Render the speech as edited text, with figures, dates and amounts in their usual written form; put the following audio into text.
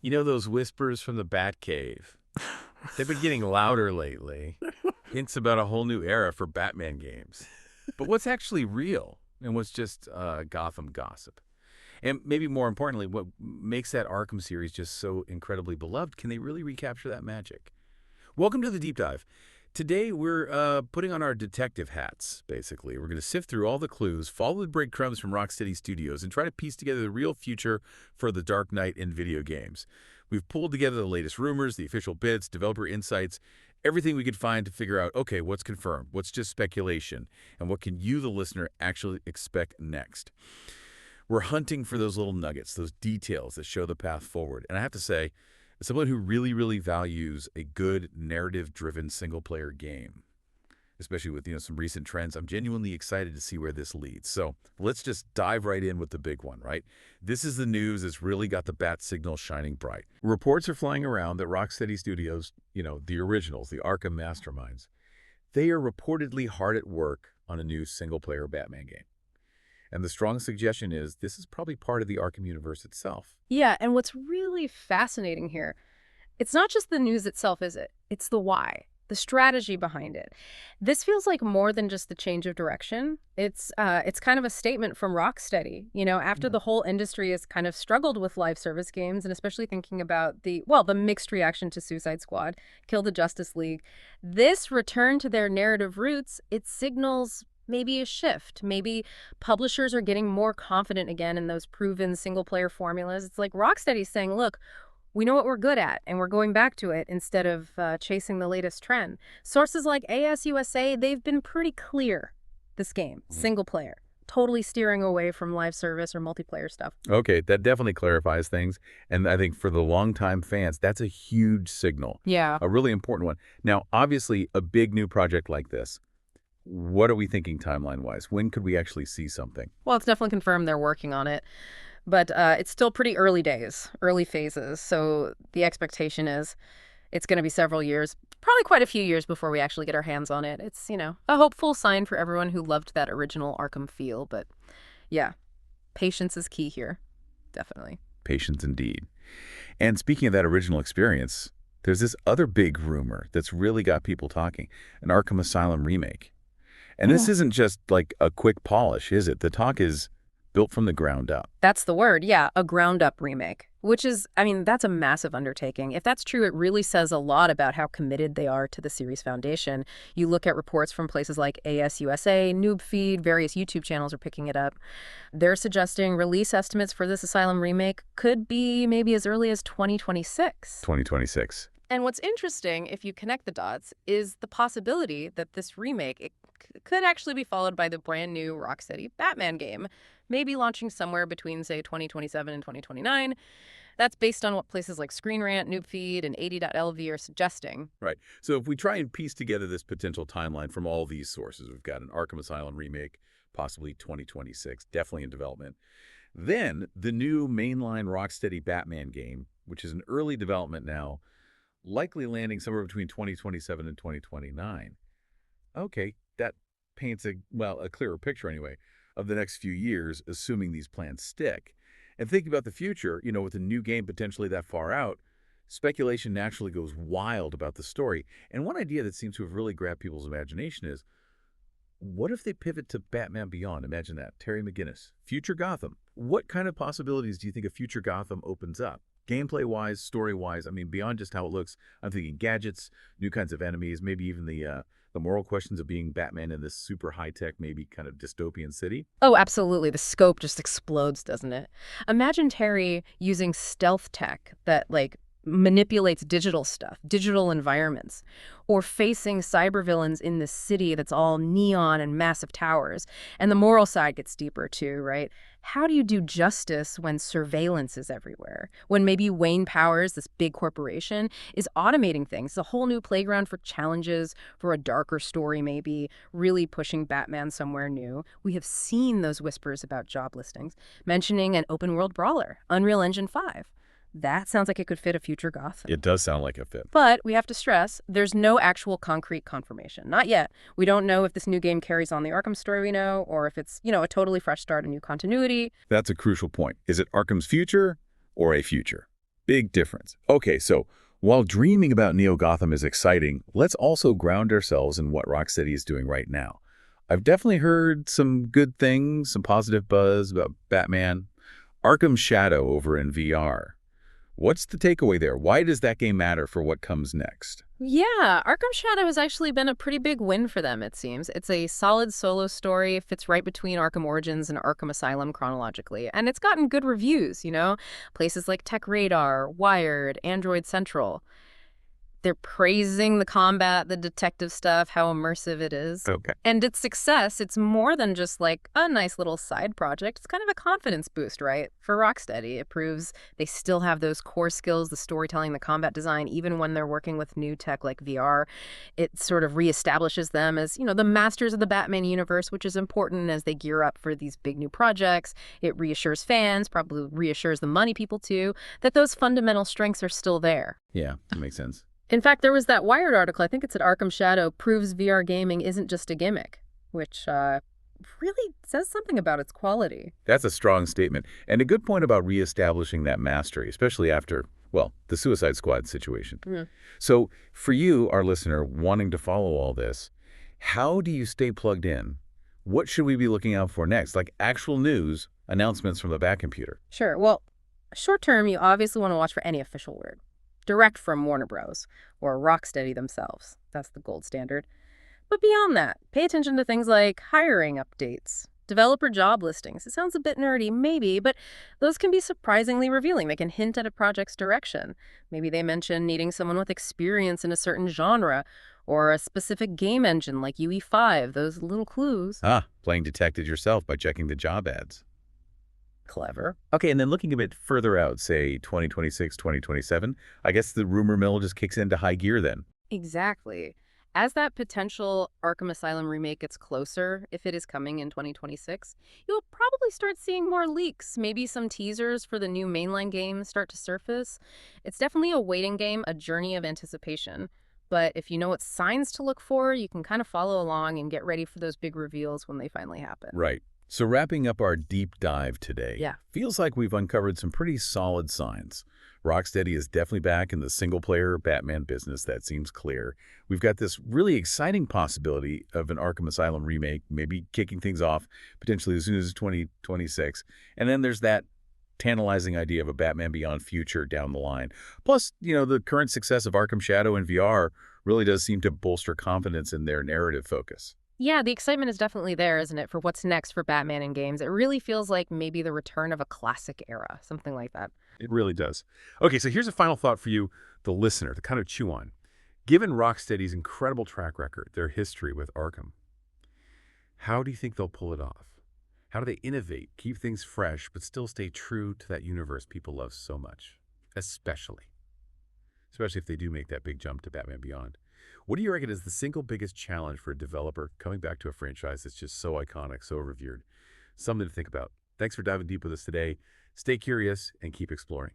You know those whispers from the Batcave? They've been getting louder lately. Hints about a whole new era for Batman games. But what's actually real and what's just Gotham gossip? And maybe more importantly, what makes that Arkham series just so incredibly beloved? Can they really recapture that magic? Welcome to the Deep Dive. Today, we're putting on our detective hats, basically. We're going to sift through all the clues, follow the breadcrumbs from Rocksteady Studios, and try to piece together the real future for the Dark Knight in video games. We've pulled together the latest rumors, the official bits, developer insights, everything we could find to figure out, okay, what's confirmed, what's just speculation, and what can you, the listener, actually expect next. We're hunting for those little nuggets, those details that show the path forward. And I have to say, as someone who really values a good narrative-driven single-player game, especially with some recent trends, I'm genuinely excited to see where this leads. So let's just dive right in with the big one, right? This is the news that's really got the bat signal shining bright. Reports are flying around that Rocksteady Studios, the originals, the Arkham masterminds, they are reportedly hard at work on a new single-player Batman game. And the strong suggestion is this is probably part of the Arkham universe itself. Yeah, and what's really fascinating here, it's not just the news itself, is it? It's the why, the strategy behind it. This feels like more than just the change of direction. It's kind of a statement from Rocksteady. After the whole industry has kind of struggled with live service games, and especially thinking about the mixed reaction to Suicide Squad, Kill the Justice League, this return to their narrative roots, it signals maybe a shift. Maybe publishers are getting more confident again in those proven single-player formulas. It's like Rocksteady's saying, look, we know what we're good at, and we're going back to it instead of chasing the latest trend. Sources like ASUSA, they've been pretty clear this game, single-player, totally steering away from live service or multiplayer stuff. Okay, that definitely clarifies things. And I think for the longtime fans, that's a huge signal. Yeah. A really important one. Now, obviously, a big new project like this, what are we thinking timeline-wise? When could we actually see something? Well, it's definitely confirmed they're working on it, but it's still pretty early days, early phases. So the expectation is it's going to be several years, probably quite a few years before we actually get our hands on it. It's, a hopeful sign for everyone who loved that original Arkham feel. But yeah, patience is key here. Definitely. Patience indeed. And speaking of that original experience, there's this other big rumor that's really got people talking, an Arkham Asylum remake. And this isn't just like a quick polish, is it? The talk is built from the ground up. That's the word, yeah, a ground-up remake, which is, that's a massive undertaking. If that's true, it really says a lot about how committed they are to the series foundation. You look at reports from places like ASUSA, NoobFeed, various YouTube channels are picking it up. They're suggesting release estimates for this Asylum remake could be maybe as early as 2026. 2026. And what's interesting, if you connect the dots, is the possibility that this remake could actually be followed by the brand new Rocksteady Batman game, maybe launching somewhere between, say, 2027 and 2029. That's based on what places like Screen Rant, NoobFeed, and 80.lv are suggesting. Right. So if we try and piece together this potential timeline from all these sources, we've got an Arkham Asylum remake, possibly 2026, definitely in development. Then the new mainline Rocksteady Batman game, which is in early development now, likely landing somewhere between 2027 and 2029. Okay, that paints a clearer picture anyway of the next few years, assuming these plans stick. And thinking about the future, with a new game potentially that far out, speculation naturally goes wild about the story. And one idea that seems to have really grabbed people's imagination is, what if they pivot to Batman Beyond? Imagine that. Terry McGinnis, future Gotham. What kind of possibilities do you think a future Gotham opens up? Gameplay-wise, story-wise, beyond just how it looks, I'm thinking gadgets, new kinds of enemies, maybe even the moral questions of being Batman in this super high-tech, maybe kind of dystopian city. Oh, absolutely. The scope just explodes, doesn't it? Imagine Terry using stealth tech that, manipulates digital stuff, digital environments, or facing cybervillains in this city that's all neon and massive towers. And the moral side gets deeper too, right? How do you do justice when surveillance is everywhere? When maybe Wayne Powers, this big corporation, is automating things? It's a whole new playground for challenges, for a darker story maybe, really pushing Batman somewhere new. We have seen those whispers about job listings, mentioning an open world brawler, Unreal Engine 5. That sounds like it could fit a future Gotham. It does sound like a fit. But we have to stress, there's no actual concrete confirmation. Not yet. We don't know if this new game carries on the Arkham story we know, or if it's, a totally fresh start, a new continuity. That's a crucial point. Is it Arkham's future or a future? Big difference. Okay, so while dreaming about Neo Gotham is exciting, let's also ground ourselves in what Rocksteady is doing right now. I've definitely heard some good things, some positive buzz about Batman. Arkham Shadow over in VR. What's the takeaway there? Why does that game matter for what comes next? Yeah, Arkham Shadow has actually been a pretty big win for them, it seems. It's a solid solo story, fits right between Arkham Origins and Arkham Asylum chronologically, and it's gotten good reviews. Places like Tech Radar, Wired, Android Central. They're praising the combat, the detective stuff, how immersive it is. Okay. And its success, it's more than just like a nice little side project. It's kind of a confidence boost, right? For Rocksteady, it proves they still have those core skills, the storytelling, the combat design, even when they're working with new tech like VR. It sort of reestablishes them as the masters of the Batman universe, which is important as they gear up for these big new projects. It reassures fans, probably reassures the money people too, that those fundamental strengths are still there. Yeah, that makes sense. In fact, there was that Wired article, I think it's at Arkham Shadow, proves VR gaming isn't just a gimmick, which really says something about its quality. That's a strong statement, and a good point about reestablishing that mastery, especially after, well, the Suicide Squad situation. So for you, our listener, wanting to follow all this, how do you stay plugged in? What should we be looking out for next? Like actual news, announcements from the Batcomputer. Sure. Well, short term, you obviously want to watch for any official word. Direct from Warner Bros. Or Rocksteady themselves. That's the gold standard. But beyond that, pay attention to things like hiring updates, developer job listings. It sounds a bit nerdy, maybe, but those can be surprisingly revealing. They can hint at a project's direction. Maybe they mention needing someone with experience in a certain genre or a specific game engine like UE5, those little clues. Playing detective yourself by checking the job ads. Clever. Okay, and then looking a bit further out, say 2026, 2027, I guess the rumor mill just kicks into high gear then. Exactly. As that potential Arkham Asylum remake gets closer, if it is coming in 2026, you'll probably start seeing more leaks. Maybe some teasers for the new mainline game start to surface. It's definitely a waiting game, a journey of anticipation. But if you know what signs to look for, you can kind of follow along and get ready for those big reveals when they finally happen. Right. So wrapping up our deep dive today, Yeah. feels like we've uncovered some pretty solid signs. Rocksteady is definitely back in the single-player Batman business. That seems clear. We've got this really exciting possibility of an Arkham Asylum remake, maybe kicking things off potentially as soon as 2026. And then there's that tantalizing idea of a Batman Beyond future down the line. Plus, the current success of Arkham Shadow in VR really does seem to bolster confidence in their narrative focus. Yeah, the excitement is definitely there, isn't it, for what's next for Batman in games. It really feels like maybe the return of a classic era, something like that. It really does. Okay, so here's a final thought for you, the listener, to kind of chew on. Given Rocksteady's incredible track record, their history with Arkham, how do you think they'll pull it off? How do they innovate, keep things fresh, but still stay true to that universe people love so much? Especially if they do make that big jump to Batman Beyond. What do you reckon is the single biggest challenge for a developer coming back to a franchise that's just so iconic, so revered? Something to think about. Thanks for diving deep with us today. Stay curious and keep exploring.